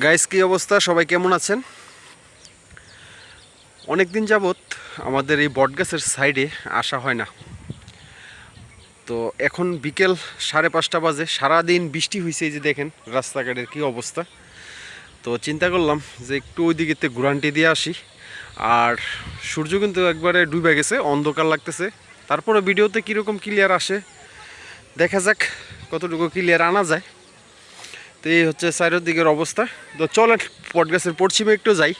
Guys কি অবস্থা, সবাই কেমন আছেন? অনেক দিন যাবত আমাদের এই বটগাছের সাইডে আসা হয় না। তো এখন বিকেল 5:30 বাজে, সারাদিন বৃষ্টি হয়েছে, এই যে দেখেন রাস্তাঘাটের কি অবস্থা। তো চিন্তা করলাম যে একটু ওই দিকেতে ঘুরান্টি দিয়ে আসি। আর সূর্য কিন্তু একবারে ডুবে গেছে, অন্ধকার লাগতেছে। তারপরে ভিডিওতে কীরকম ক্লিয়ার আসে দেখা যাক, কতটুকু ক্লিয়ার আনা যায়। তো এই হচ্ছে চারিদিকের অবস্থা। তো চলেন বটগাছের পশ্চিমে একটু যাই।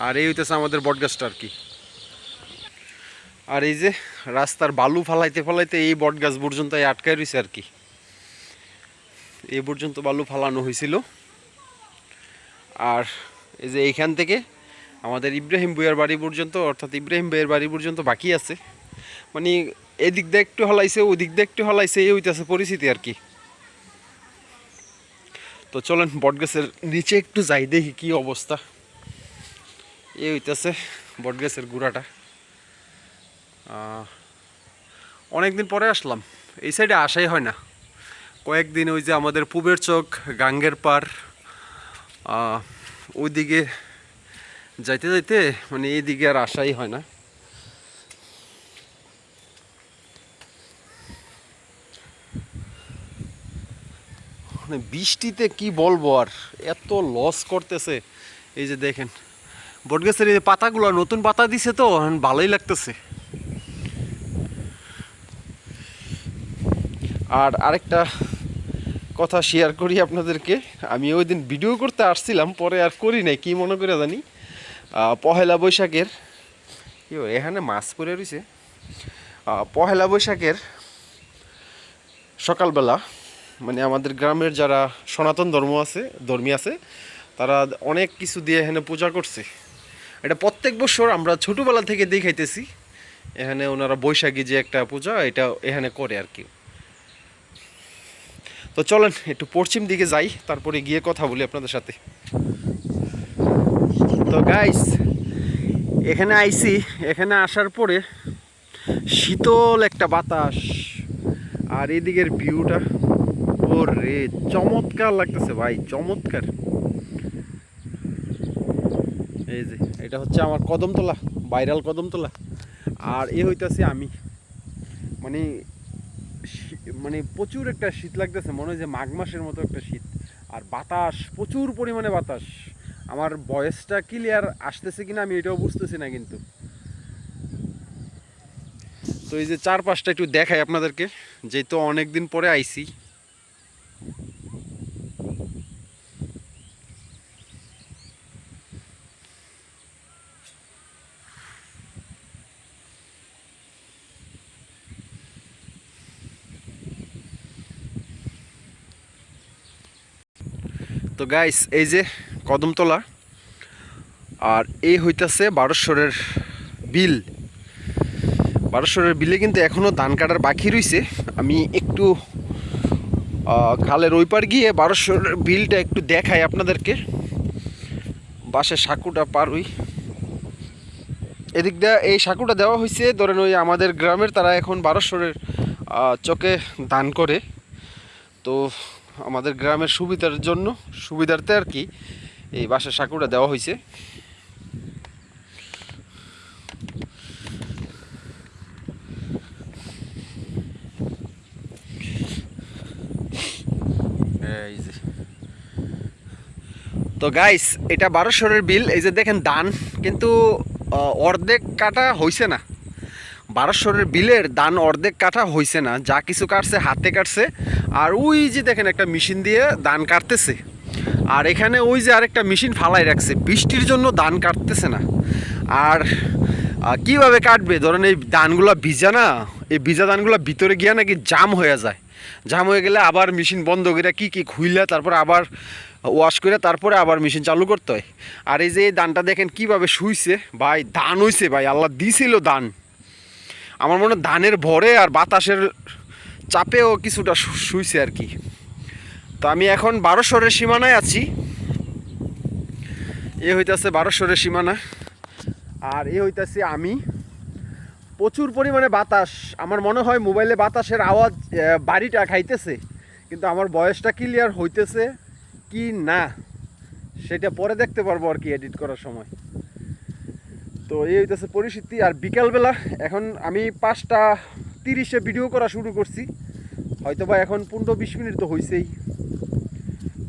আর এই হইতেছে আমাদের বটগাছটা আর কি। আর এই যে রাস্তার বালু ফালাইতে ফালাইতে এই বটগাছ পর্যন্ত আটকায় রয়েছে আর কি। এই পর্যন্ত বালু ফালানো হয়েছিল। আর এই যে এইখান থেকে আমাদের ইব্রাহিম বইয়ের বাড়ি পর্যন্ত, অর্থাৎ ইব্রাহিম বইয়ের বাড়ি পর্যন্ত বাকি আছে। মানে এদিক দিয়ে একটু হলাইছে, ওই দিক দিয়ে একটু হলাইছে, এই হইতেছে পরিস্থিতি আর কি। তো চলেন বটগাছের নিচে একটু যাই, দেখি কি অবস্থা। এই হইতেছে বটগাছের গুড়াটা। অনেকদিন পরে আসলাম, এই সাইডে আসাই হয় না। কয়েকদিন ওই যে আমাদের পূবের চোখ, গাঙ্গের পার, ওইদিকে যাইতে যাইতে মানে এইদিকে আর আসাই হয় না। মানে বৃষ্টিতে কি বলবো আর, এত লস করতেছে। এই যে দেখেন বটগাছের এই পাতাগুলো, নতুন পাতা দিছে তো ভালোই লাগতেছে। আর আরেকটা কথা শেয়ার করি আপনাদেরকে, আমি ওই দিন ভিডিও করতে আসছিলাম, পরে আর করি নাই, কি মনে করে জানি। পহেলা বৈশাখের এখানে মাছ পড়ে রয়েছে। পহেলা বৈশাখের সকালবেলা মানে আমাদের গ্রামের যারা সনাতন ধর্মী আছে তারা অনেক কিছু দিয়ে এখানে পূজা করছে। এটা প্রত্যেক বছর আমরা ছোটোবেলা থেকে দেখাইতেছি। এখানে ওনারা বৈশাখী যে একটা পূজা, এটা এখানে করে আর কি। তো চলেন একটু পশ্চিম দিকে যাই, তারপরে গিয়ে কথা বলি আপনাদের সাথে। তো গাইস এখানে আইছি, এখানে আসার পরে শীতল একটা বাতাস, আর এদিকের ভিউটা ওরে চমৎকার লাগতেছে ভাই, চমৎকার। এই যে এটা হচ্ছে আমার কদমতলা, ভাইরাল কদমতলা। আর এ হইতেছে আমি, মানে মানে প্রচুর একটা শীত লাগতেছে, মনে হয় যে মাঘ মাসের মতো একটা শীত। আর বাতাস, প্রচুর পরিমাণে বাতাস। আমার ভয়েসটা ক্লিয়ার আসতেছে কিনা আমি এটাও বুঝতেছি না কিন্তু। তো এই যে চারপাশটা একটু দেখাই আপনাদেরকে, যেহেতু অনেকদিন পরে আইছি। তো গাইস এই যে কদমতলা, আর এই হইতাছে বারোশ্বরের বিল। বারোশ্বরের বিলে কিন্তু এখনও ধান কাটার বাকি রয়েছে। আমি একটু খালের ওই পার গিয়ে বারোশ্বরের বিলটা একটু দেখাই আপনাদেরকে। বাসে সাঁকুটা পার হই, এদিক দিয়ে এই সাঁকুটা দেওয়া হয়েছে। ধরেন ওই আমাদের গ্রামের তারা এখন বারোশ্বরের চকে ধান করে। তো আমাদের গ্রামের সুবিধার জন্য, সুবিধার্থে আর কি, এই বাসের সাঁকুটা দেওয়া হয়েছে। এই যে তো গাইস এটা বারোশ্বরের বিল। এই যে দেখেন ধান কিন্তু অর্ধেক কাটা হয়েছে না। বারোশ্বরের বিলের ধান অর্ধেক কাটা হয়েছে না, যা কিছু কাটছে হাতে কাটছে। আর ওই যে দেখেন একটা মেশিন দিয়ে ধান কাটতেছে। আর এখানে ওই যে আরেকটা মেশিন ফালাই রাখছে, বৃষ্টির জন্য ধান কাটতেছে না। আর কিভাবে কাটবে, ধরেন এই ধানগুলো ভিজা না, এই ভিজা ধানগুলো ভিতরে গিয়া নাকি জাম হয়ে যায়। জাম হয়ে গেলে আবার মেশিন বন্ধ করে কি খুইলা তারপর আবার ওয়াশ করে তারপরে আবার মেশিন চালু করতে হয়। আর এই যে এই ধানটা দেখেন কিভাবে শুইছে ভাই, ধান হইছে ভাই, আল্লাহ দিছিল ধান। আমার মনে হয় ধানের ভরে আর বাতাসের চাপেও কিছুটা শুইছে আর কি। তো আমি এখন বারোশ্বরের সীমানায় আছি। এ হইতাছে বারোশ্বরের সীমানা, আর এ হইতাছে আমি। প্রচুর পরিমাণে বাতাস, আমার মনে হয় মোবাইলে বাতাসের আওয়াজ বাড়িটা খাইতেছে, কিন্তু আমার ভয়েসটা ক্লিয়ার হইতেছে কি না সেটা পরে দেখতে পারবো আর কি এডিট করার সময়। তো এই হইতেছে পরিস্থিতি। আর বিকালবেলা এখন আমি 5:30-এ ভিডিও করা শুরু করছি, হয়তো বা এখন 15-20 মিনিট তো হয়েছেই,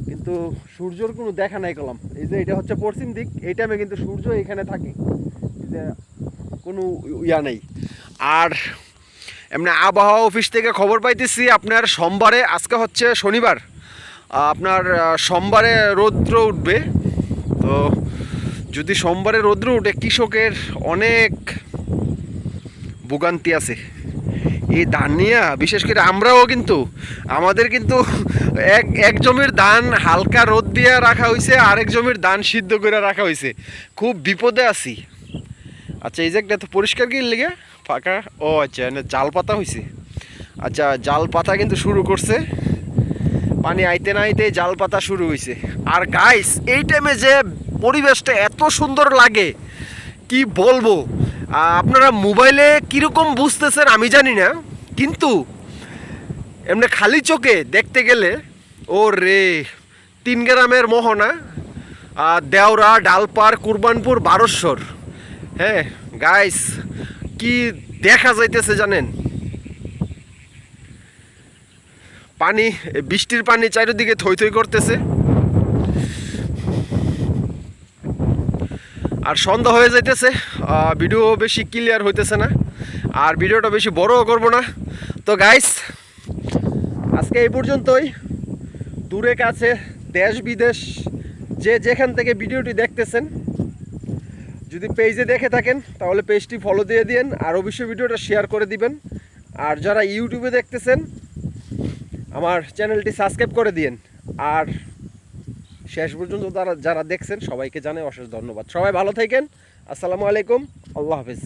কিন্তু সূর্যর কোনো দেখা নাই কলাম। এই যে এটা হচ্ছে পশ্চিম দিক, এই টাইমে কিন্তু সূর্য এখানে থাকে, যে কোনো ইয়া নেই। আর এমনি আবহাওয়া অফিস থেকে খবর পাইতেছি আপনার সোমবারে, আজকে হচ্ছে শনিবার, আপনার সোমবারে রৌদ্র উঠবে। তো যদি সোমবারে রৌদ্র উঠে কৃষকের অনেক ভোগান্তি আছে এই ধান নিয়ে। বিশেষ করে আমরাও কিন্তু আমাদের কিন্তু এক জমির ধান হালকা রোদ দিয়ে রাখা হয়েছে, আরেক জমির ধান সিদ্ধ করে রাখা হয়েছে, খুব বিপদে আছি। আচ্ছা এই জায়গাটা তো পরিষ্কার কি লেগে ফাঁকা, ও আচ্ছা জাল পাতা হয়েছে। আচ্ছা জাল পাতা কিন্তু শুরু করছে, পানি আইতে না আইতে জাল পাতা শুরু হয়েছে। আর গাইস এই টাইমে যে পরিবেশটা এত সুন্দর লাগে কি বলবো, আপনারা মোবাইলে কীরকম বুঝতেছেন আমি জানি না, কিন্তু এমনি খালি চোখে দেখতে গেলে ও রে, 3 গ্রামের মোহনা, দেওরা, ডালপাড়, কুরবানপুর, বারোশ্বর। হ্যাঁ গাইস কি দেখা যাইতেছে জানেন, পানি, বৃষ্টির পানি চারিদিকে থই থই করতেছে। আর সন্ধ্যা হয়ে যাইতেছে, ভিডিও বেশি ক্লিয়ার হইতেছে না, আর ভিডিওটা বেশি বড়ও করব না। তো গাইস আজকে এই পর্যন্তই। দূরে কাছে দেশ বিদেশ যে যেখান থেকে ভিডিওটি দেখতেছেন, যদি পেজে দেখে থাকেন তাহলে পেজটি ফলো দিয়ে দিন, আর অবশ্যই ভিডিওটা শেয়ার করে দিবেন। আর যারা ইউটিউবে দেখতেছেন আমার চ্যানেলটি সাবস্ক্রাইব করে দিন। আর শেষ পর্যন্ত যারা দেখছেন সবাইকে জানাই অশেষ ধন্যবাদ। সবাই ভালো থাকেন, আসসালামু আলাইকুম, আল্লাহ হাফিজ।